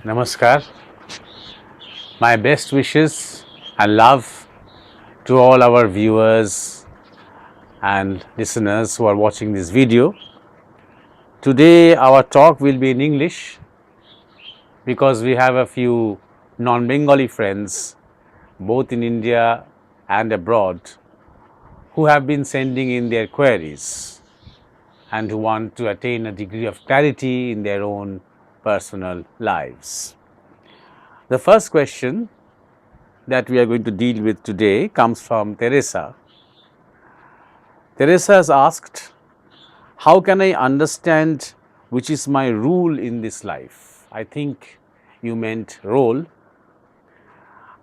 Namaskar. My best wishes and love to all our viewers and listeners who are watching this video. Today our talk will be in English because we have a few non-Bengali friends both in India and abroad who have been sending in their queries and who want to attain a degree of clarity in their own personal lives. The first question that we are going to deal with today comes from Teresa. Teresa has asked, how can I understand which is my rule in this life? I think you meant role.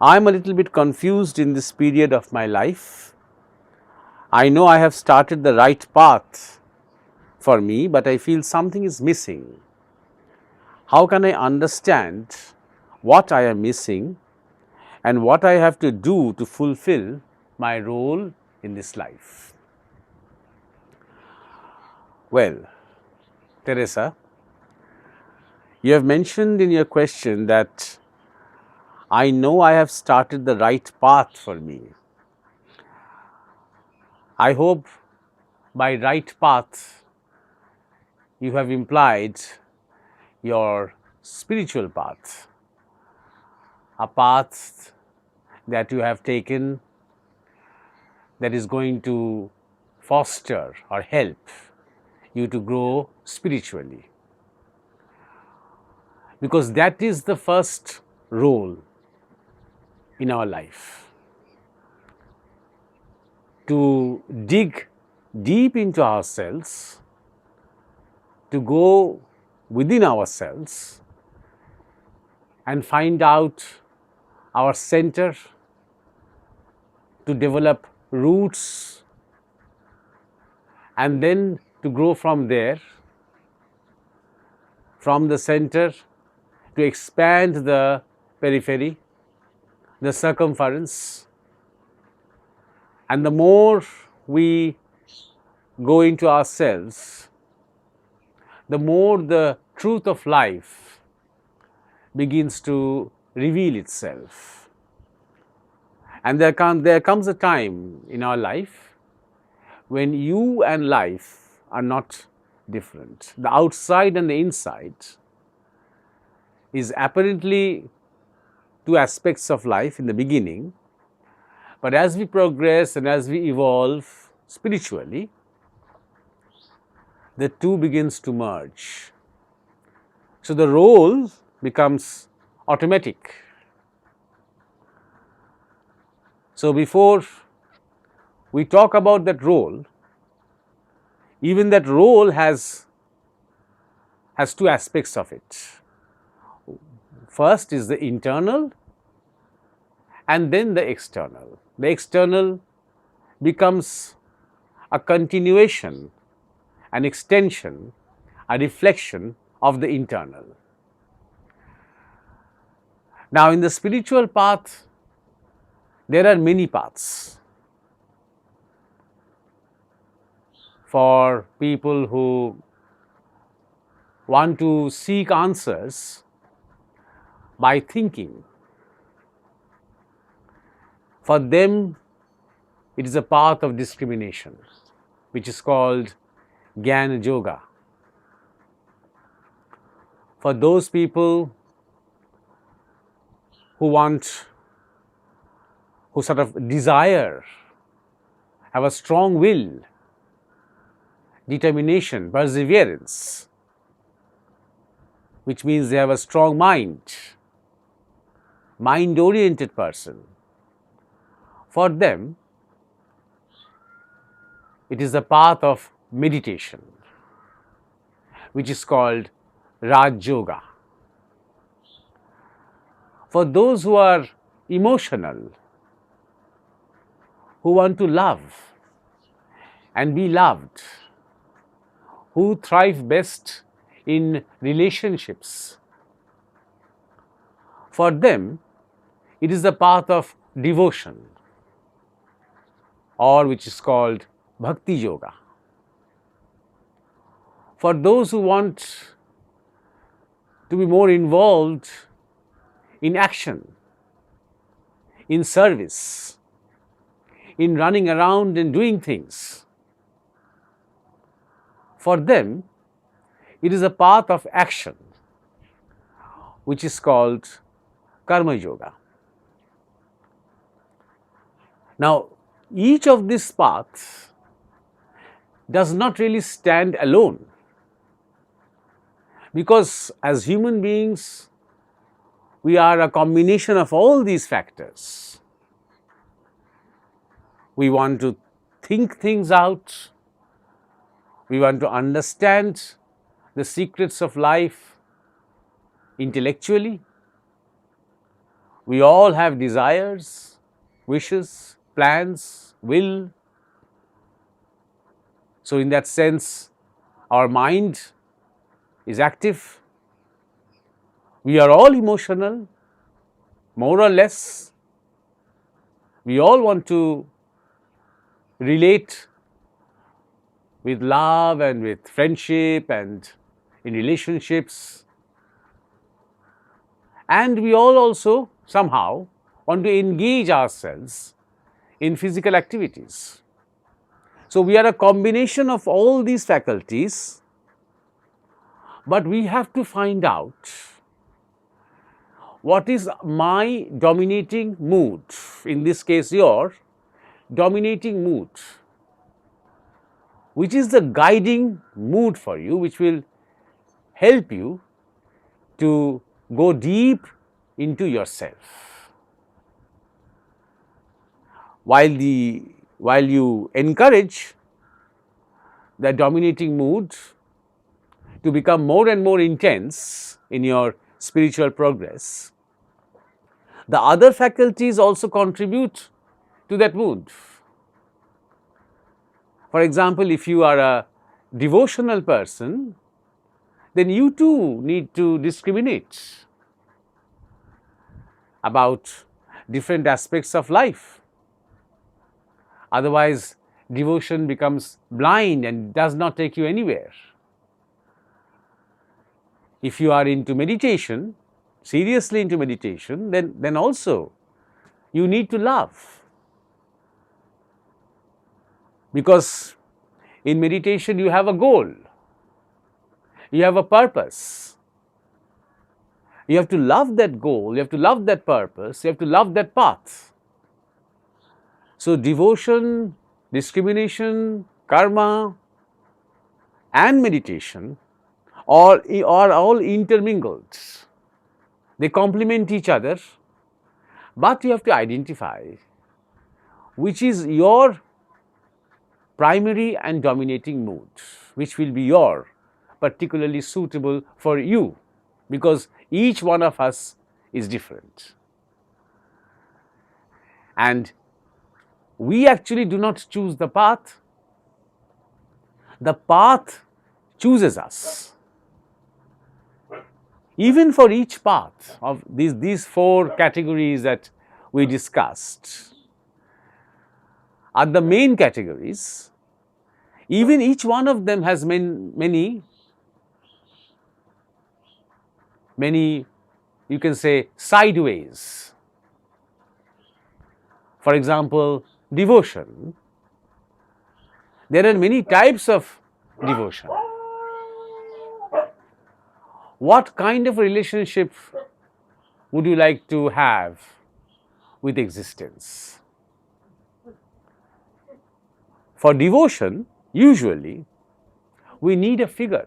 I am a little bit confused in this period of my life. I know I have started the right path for me, but I feel something is missing. How can I understand what I am missing and what I have to do to fulfill my role in this life? Well, Teresa, you have mentioned in your question that I know I have started the right path for me. I hope by right path you have implied your spiritual path, a path that you have taken that is going to foster or help you to grow spiritually. Because that is the first role in our life, to dig deep into ourselves, to go within ourselves and find out our center, to develop roots and then to grow from there, from the center to expand the periphery, the circumference. And the more we go into ourselves, the more the truth of life begins to reveal itself. And there comes a time in our life when you and life are not different. The outside and the inside is apparently two aspects of life in the beginning, but as we progress and as we evolve spiritually, the two begins to merge. So the role becomes automatic. So before we talk about that role, even that role has two aspects of it. First is the internal and then the external. The external becomes a continuation, an extension, a reflection of the internal. Now, in the spiritual path, there are many paths. For people who want to seek answers by thinking, for them it is a path of discrimination, which is called Jnana Yoga. For those people who sort of desire, have a strong will, determination, perseverance, which means they have a strong mind-oriented person. For them, it is the path of meditation, which is called Raj Yoga. For those who are emotional, who want to love and be loved, who thrive best in relationships, for them it is the path of devotion, or which is called Bhakti Yoga. For those who want to be more involved in action, in service, in running around and doing things. For them, it is a path of action, which is called Karma Yoga. Now, each of these paths does not really stand alone, because as human beings, we are a combination of all these factors. We want to think things out, we want to understand the secrets of life intellectually. We all have desires, wishes, plans, will. So in that sense, our mind is active. We are all emotional, more or less. We all want to relate with love and with friendship and in relationships. And we all also somehow want to engage ourselves in physical activities. So we are a combination of all these faculties, but we have to find out what is my dominating mood, in this case your dominating mood, which is the guiding mood for you, which will help you to go deep into yourself. While you encourage the dominating mood to become more and more intense in your spiritual progress, the other faculties also contribute to that mood. For example, if you are a devotional person, then you too need to discriminate about different aspects of life. Otherwise, devotion becomes blind and does not take you anywhere. If you are into meditation, seriously into meditation, then also you need to love. Because in meditation you have a goal, you have a purpose. You have to love that goal, you have to love that purpose, you have to love that path. So devotion, discrimination, karma and meditation are all intermingled. They complement each other, but you have to identify which is your primary and dominating mood, which will be your particularly suitable for you, because each one of us is different. And we actually do not choose the path chooses us. Even for each path of these four categories that we discussed are the main categories. Even each one of them has many, you can say, sideways. For example, devotion. There are many types of devotion. What kind of relationship would you like to have with existence? For devotion, usually, we need a figure,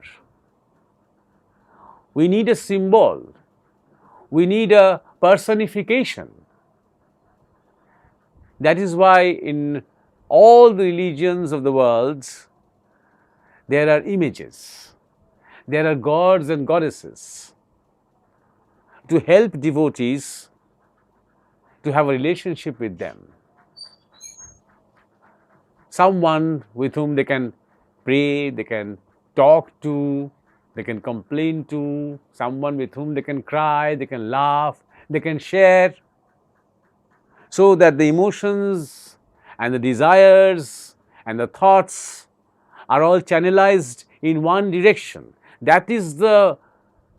we need a symbol, we need a personification. That is why in all the religions of the world, there are images, there are gods and goddesses to help devotees to have a relationship with them. Someone with whom they can pray, they can talk to, they can complain to, someone with whom they can cry, they can laugh, they can share, so that the emotions and the desires and the thoughts are all channelized in one direction. That is the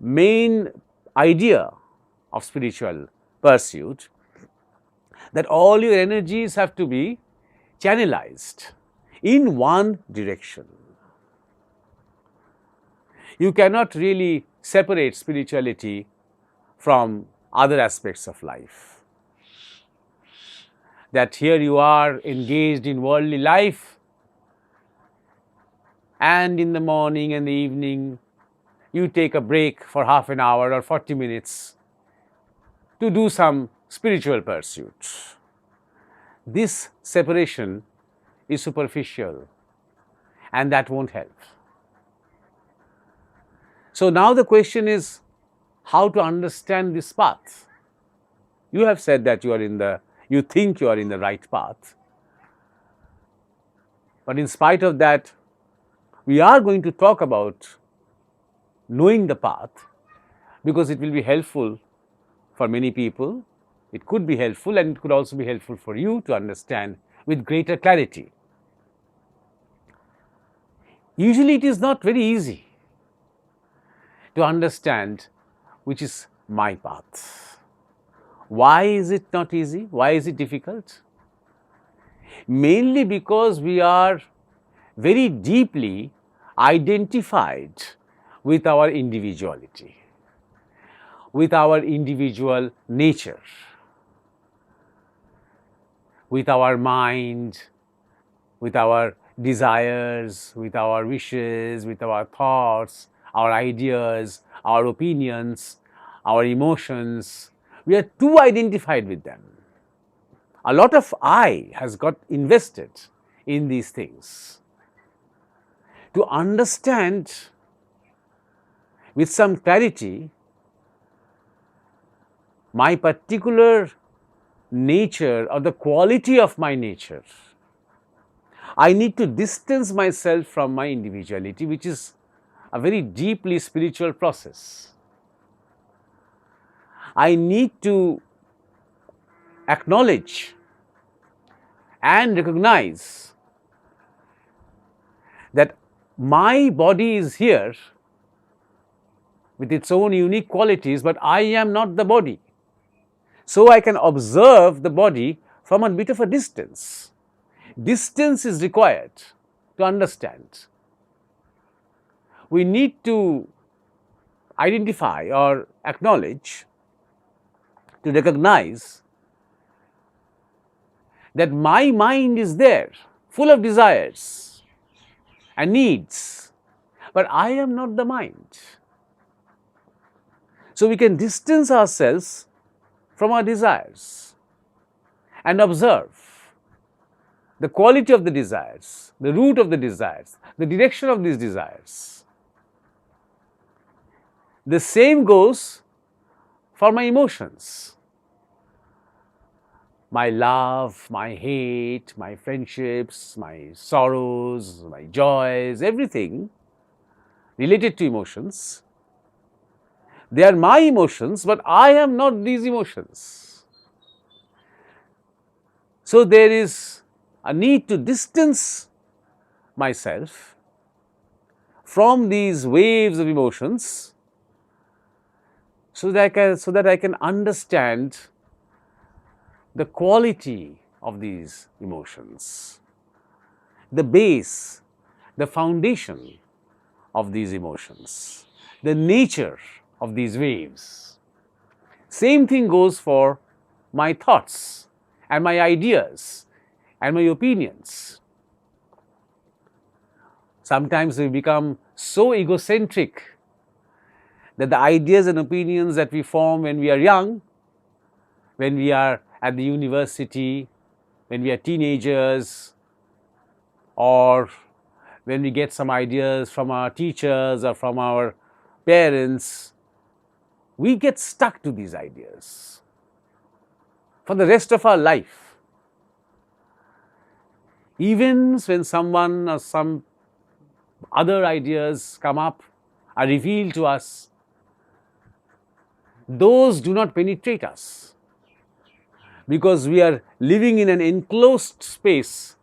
main idea of spiritual pursuit, that all your energies have to be channelized in one direction. You cannot really separate spirituality from other aspects of life. That here you are engaged in worldly life, and in the morning and the evening you take a break for half an hour or 40 minutes to do some spiritual pursuit. This separation is superficial, and that won't help. So now the question is how to understand this path. You have said that you think you are in the right path, but in spite of that, we are going to talk about knowing the path, because it will be helpful for many people. It could be helpful, and it could also be helpful for you to understand with greater clarity. Usually it is not very easy to understand which is my path. Why is it not easy? Why is it difficult? Mainly because we are very deeply identified with our individuality, with our individual nature, with our mind, with our desires, with our wishes, with our thoughts, our ideas, our opinions, our emotions. We are too identified with them. A lot of I has got invested in these things. To understand with some clarity my particular nature or the quality of my nature, I need to distance myself from my individuality, which is a very deeply spiritual process. I need to acknowledge and recognize that my body is here with its own unique qualities, but I am not the body. So I can observe the body from a bit of a distance. Distance is required to understand. We need to identify or acknowledge, to recognize that my mind is there, full of desires and needs, but I am not the mind. So we can distance ourselves from our desires and observe the quality of the desires, the root of the desires, the direction of these desires. The same goes for my emotions. My love, my hate, my friendships, my sorrows, my joys, everything related to emotions. They are my emotions, but I am not these emotions. So there is a need to distance myself from these waves of emotions so that I can understand the quality of these emotions, the base, the foundation of these emotions, the nature of these waves. Same thing goes for my thoughts and my ideas and my opinions. Sometimes we become so egocentric that the ideas and opinions that we form when we are young, when we are at the university, when we are teenagers, or when we get some ideas from our teachers or from our parents, we get stuck to these ideas for the rest of our life. Even when someone or some other ideas come up, are revealed to us, those do not penetrate us, because we are living in an enclosed space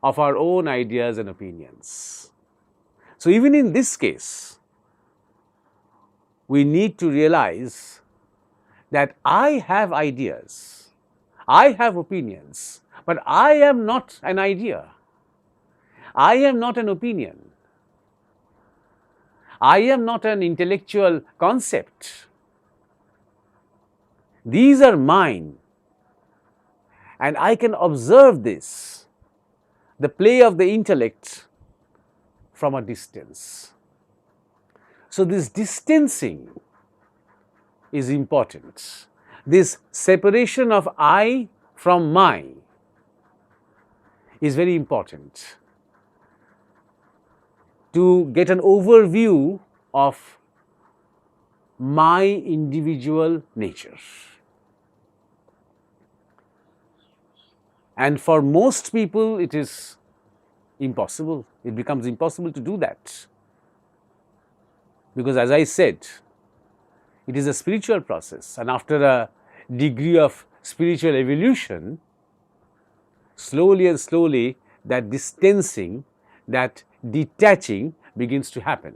of our own ideas and opinions. So even in this case, we need to realize that I have ideas, I have opinions, but I am not an idea. I am not an opinion. I am not an intellectual concept. These are mine, and I can observe this, the play of the intellect, from a distance. So, this distancing is important. This separation of I from my is very important to get an overview of my individual nature. And for most people, it is impossible. It becomes impossible to do that. Because, as I said, it is a spiritual process, and after a degree of spiritual evolution, slowly and slowly that distancing, that detaching begins to happen.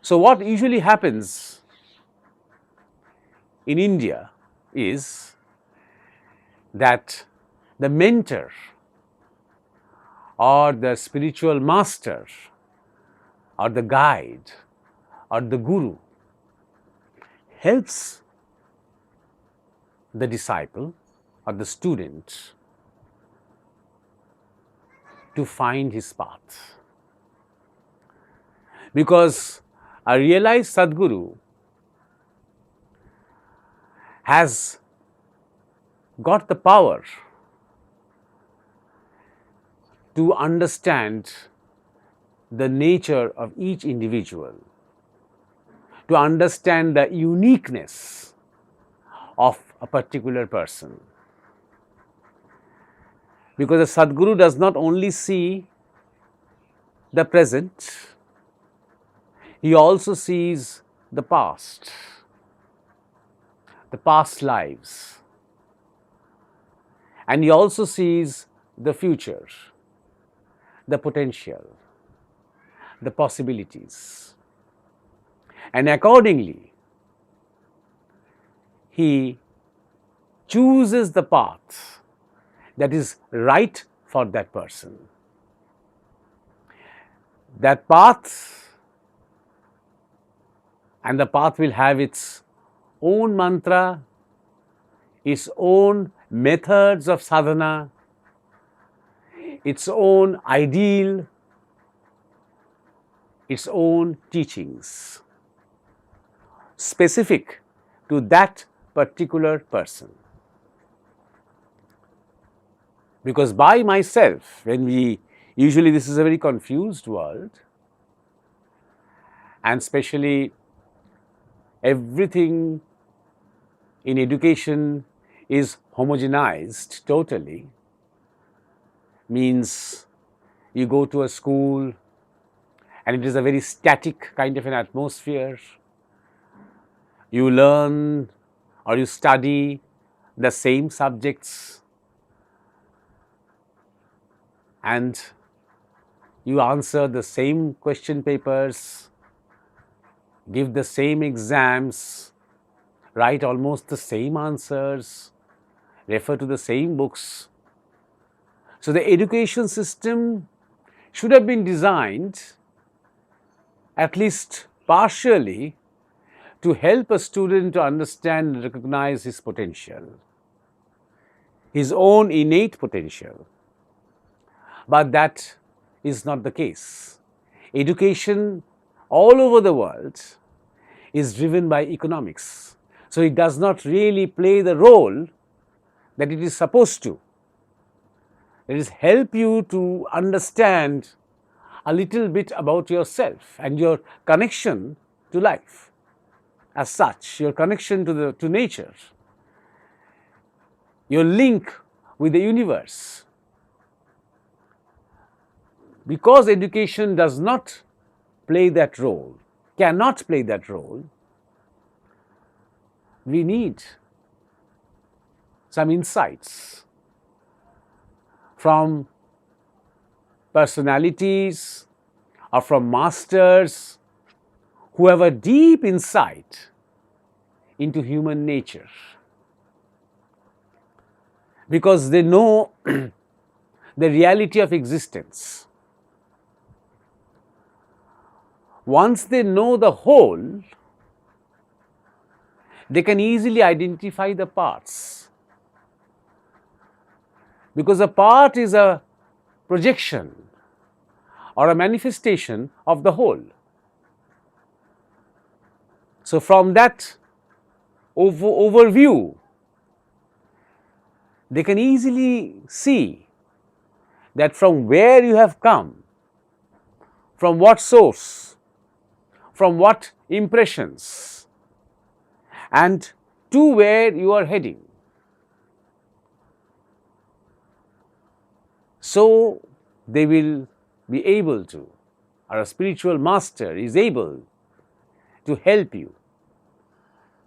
So, what usually happens in India is that the mentor or the spiritual master or the guide or the guru helps the disciple or the student to find his path. Because a realized Sadguru has got the power to understand the nature of each individual, to understand the uniqueness of a particular person. Because a Sadguru does not only see the present, he also sees the past lives, and he also sees the future, the potential, the possibilities, and accordingly he chooses the path that is right for that person. That path, and the path will have its own mantra, its own methods of sadhana, its own ideal, its own teachings, specific to that particular person. Because by myself, when we usually, this is a very confused world, and especially everything in education is homogenized totally, means you go to a school and it is a very static kind of an atmosphere. You learn or you study the same subjects, and you answer the same question papers, give the same exams, write almost the same answers, refer to the same books. So, the education system should have been designed, at least partially, to help a student to understand and recognize his potential, his own innate potential. But that is not the case. Education all over the world is driven by economics. So, it does not really play the role that it is supposed to. It is help you to understand a little bit about yourself and your connection to life as such, your connection to nature, your link with the universe. Because education does not play that role, cannot play that role, we need some insights from personalities or from masters who have a deep insight into human nature, because they know the reality of existence. Once they know the whole, they can easily identify the parts, because a part is a projection or a manifestation of the whole. So, from that overview, they can easily see that from where you have come, from what source, from what impressions, and to where you are heading. So, they will be able to, or a spiritual master is able to help you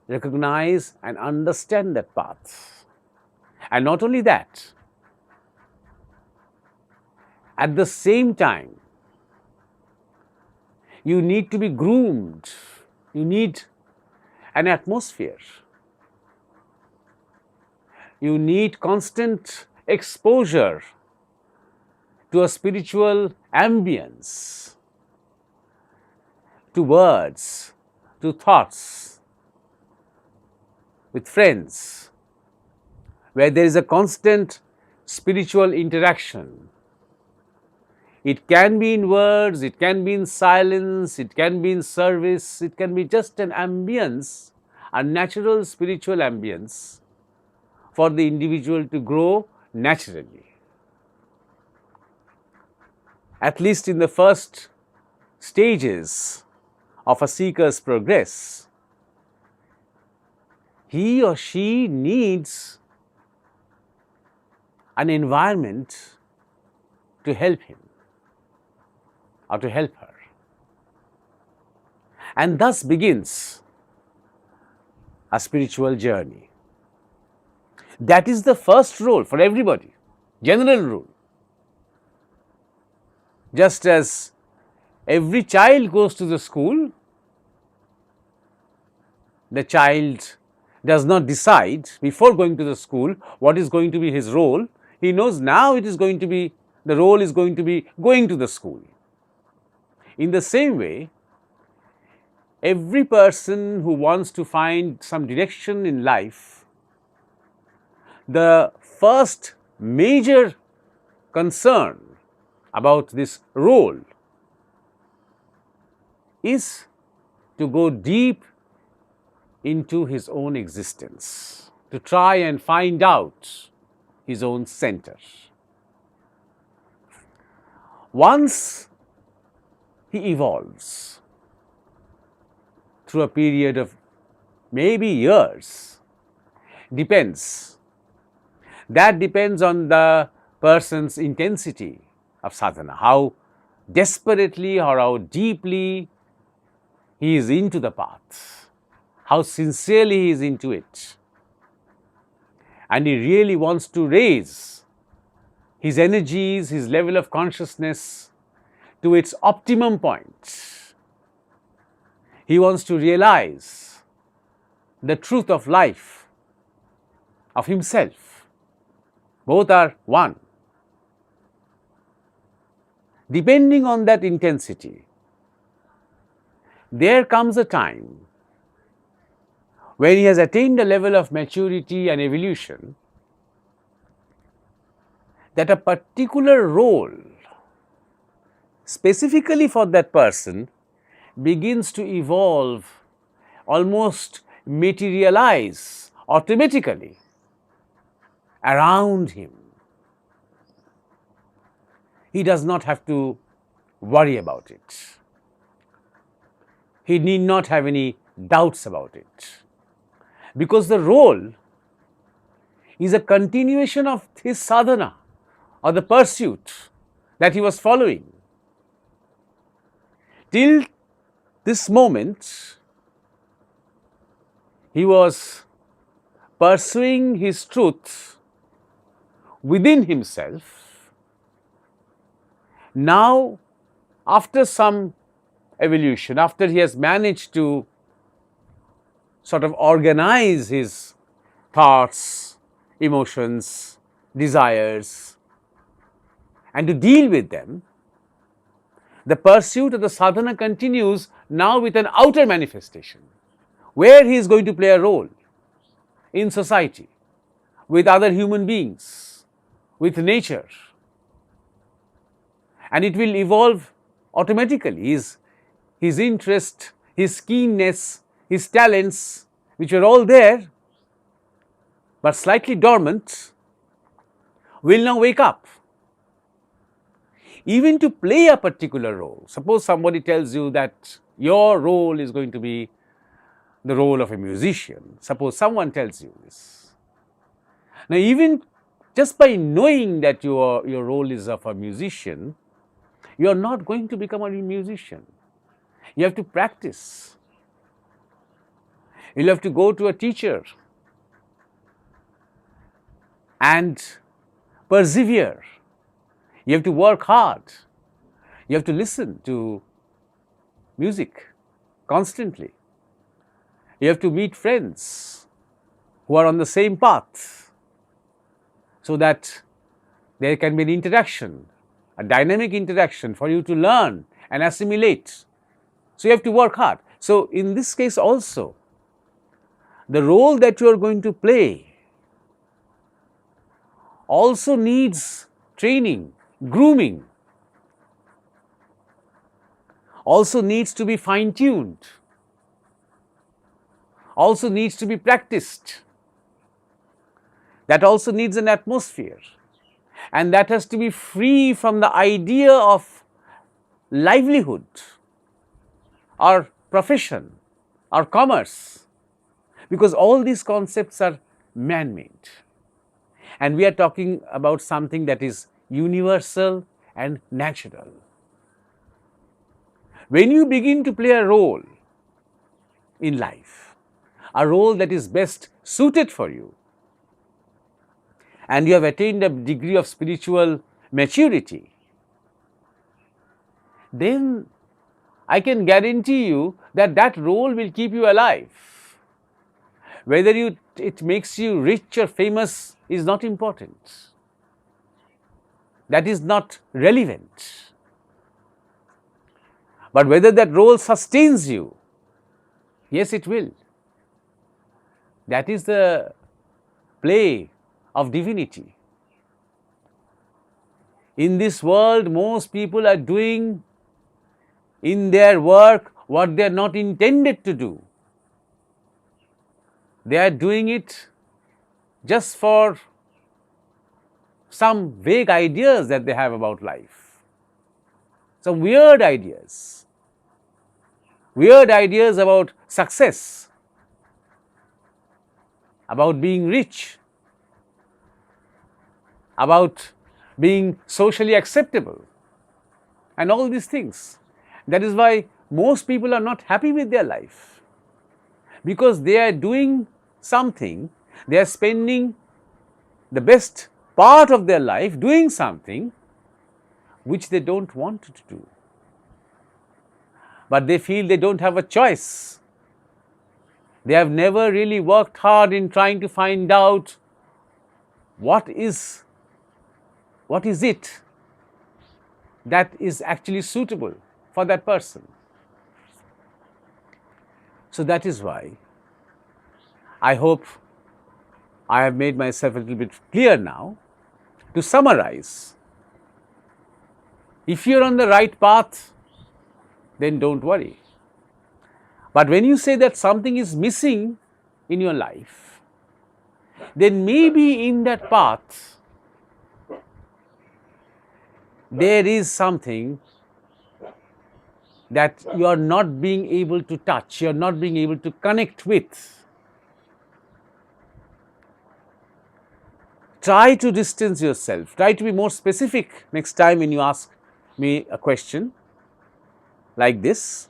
recognize and understand that path. And not only that, at the same time, you need to be groomed, you need an atmosphere, you need constant exposure to a spiritual ambience, to words, to thoughts, with friends, where there is a constant spiritual interaction. It can be in words, it can be in silence, it can be in service, it can be just an ambience, a natural spiritual ambience for the individual to grow naturally. At least in the first stages of a seeker's progress, he or she needs an environment to help him or to help her. And thus begins a spiritual journey. That is the first role for everybody, general rule. Just as every child goes to the school, the child does not decide before going to the school what is going to be his role. He knows now it is going to be, the role is going to be going to the school. In the same way, every person who wants to find some direction in life, the first major concern about this role is to go deep into his own existence, to try and find out his own center. Once he evolves through a period of maybe years, depends. That depends on the person's intensity of sadhana, how desperately or how deeply he is into the path, how sincerely he is into it, and he really wants to raise his energies, his level of consciousness to its optimum point. He wants to realize the truth of life, of himself. Both are one. Depending on that intensity, there comes a time when he has attained a level of maturity and evolution that a particular role specifically for that person begins to evolve, almost materialize automatically around him. He does not have to worry about it. He need not have any doubts about it, because the role is a continuation of his sadhana or the pursuit that he was following. Till this moment, he was pursuing his truth within himself. Now, after some evolution, after he has managed to sort of organize his thoughts, emotions, desires, and to deal with them, the pursuit of the sadhana continues now with an outer manifestation, where he is going to play a role in society, with other human beings, with nature. And it will evolve automatically. His interest, his keenness, his talents, which are all there, but slightly dormant, will now wake up. Even to play a particular role. Suppose somebody tells you that your role is going to be the role of a musician. Suppose someone tells you this. Now, even just by knowing that your role is of a musician, you are not going to become a musician. You have to practice. You'll have to go to a teacher and persevere. You have to work hard. You have to listen to music constantly. You have to meet friends who are on the same path so that there can be an interaction, a dynamic interaction for you to learn and assimilate. So you have to work hard. So in this case also, the role that you are going to play also needs training, grooming, also needs to be fine-tuned, also needs to be practiced. That also needs an atmosphere, and that has to be free from the idea of livelihood or profession or commerce, because all these concepts are man-made. And we are talking about something that is universal and natural. When you begin to play a role in life, a role that is best suited for you, and you have attained a degree of spiritual maturity, then I can guarantee you that that role will keep you alive. Whether it makes you rich or famous is not important. That is not relevant. But whether that role sustains you, yes, it will. That is the play of divinity. In this world, most people are doing in their work what they are not intended to do. They are doing it just for some vague ideas that they have about life, some weird ideas about success, about being rich, about being socially acceptable, and all these things. That is why most people are not happy with their life, because they are doing something, they are spending the best part of their life doing something which they don't want to do. But they feel they don't have a choice. They have never really worked hard in trying to find out what is it that is actually suitable for that person. So that is why I hope I have made myself a little bit clear now. To summarize, if you are on the right path, then don't worry. But when you say that something is missing in your life, then maybe in that path there is something that you are not being able to touch, you are not being able to connect with. Try to distance yourself, try to be more specific next time when you ask me a question like this.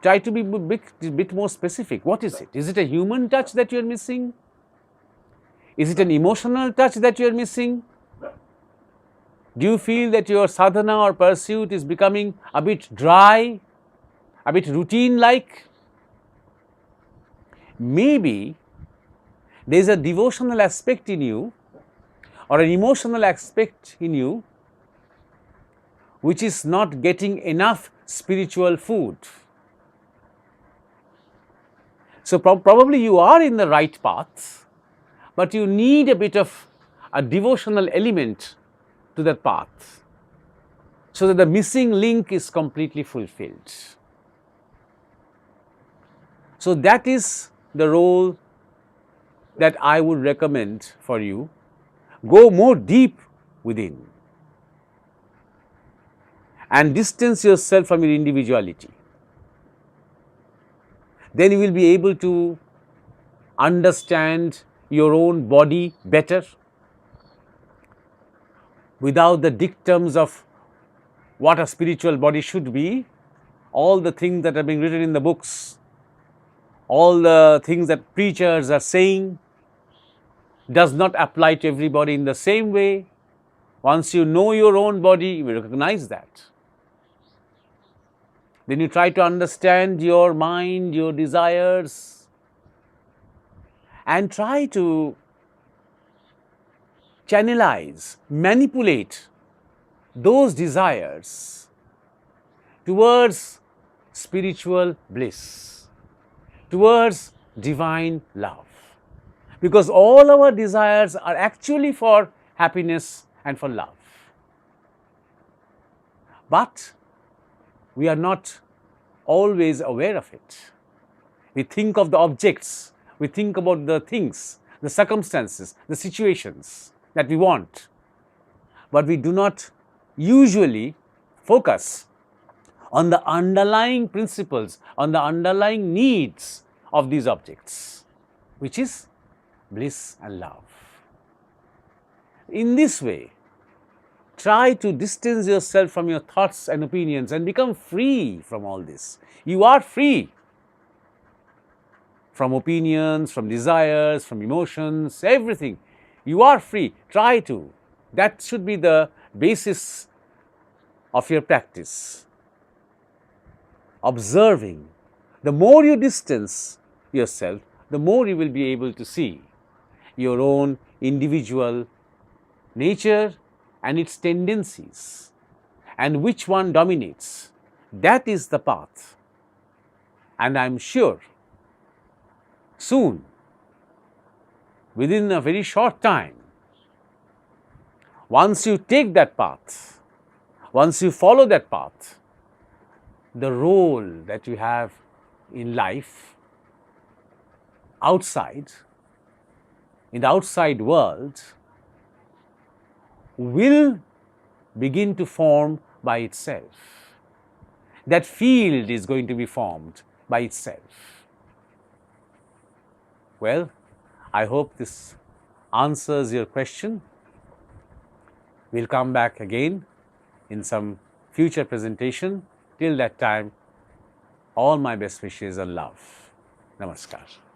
Try to be a bit more specific. What is it? Is it a human touch that you are missing? Is it an emotional touch that you are missing? Do you feel that your sadhana or pursuit is becoming a bit dry, a bit routine-like? maybe there is a devotional aspect in you or an emotional aspect in you which is not getting enough spiritual food. So probably you are in the right path, but you need a bit of a devotional element to that path so that the missing link is completely fulfilled. So that is the role that I would recommend for you. Go more deep within and distance yourself from your individuality. Then you will be able to understand your own body better without the dictums of what a spiritual body should be. All the things that are being written in the books, all the things that preachers are saying does not apply to everybody in the same way. Once you know your own body, you will recognize that. Then you try to understand your mind, your desires, and try to channelize, manipulate those desires towards spiritual bliss, towards divine love. Because all our desires are actually for happiness and for love. But we are not always aware of it. We think of the objects, we think about the things, the circumstances, the situations that we want, but we do not usually focus on the underlying principles, on the underlying needs of these objects, which is bliss and love. In this way, try to distance yourself from your thoughts and opinions and become free from all this. You are free from opinions, from desires, from emotions, everything. You are free. Try to. That should be the basis of your practice. Observing. The more you distance yourself, the more you will be able to see your own individual nature and its tendencies, and which one dominates. That is the path. And I am sure soon, within a very short time, once you take that path, once you follow that path, the role that you have in life outside, in the outside world, will begin to form by itself. That field is going to be formed by itself. Well, I hope this answers your question. We'll come back again in some future presentation. Till that time, all my best wishes and love. Namaskar.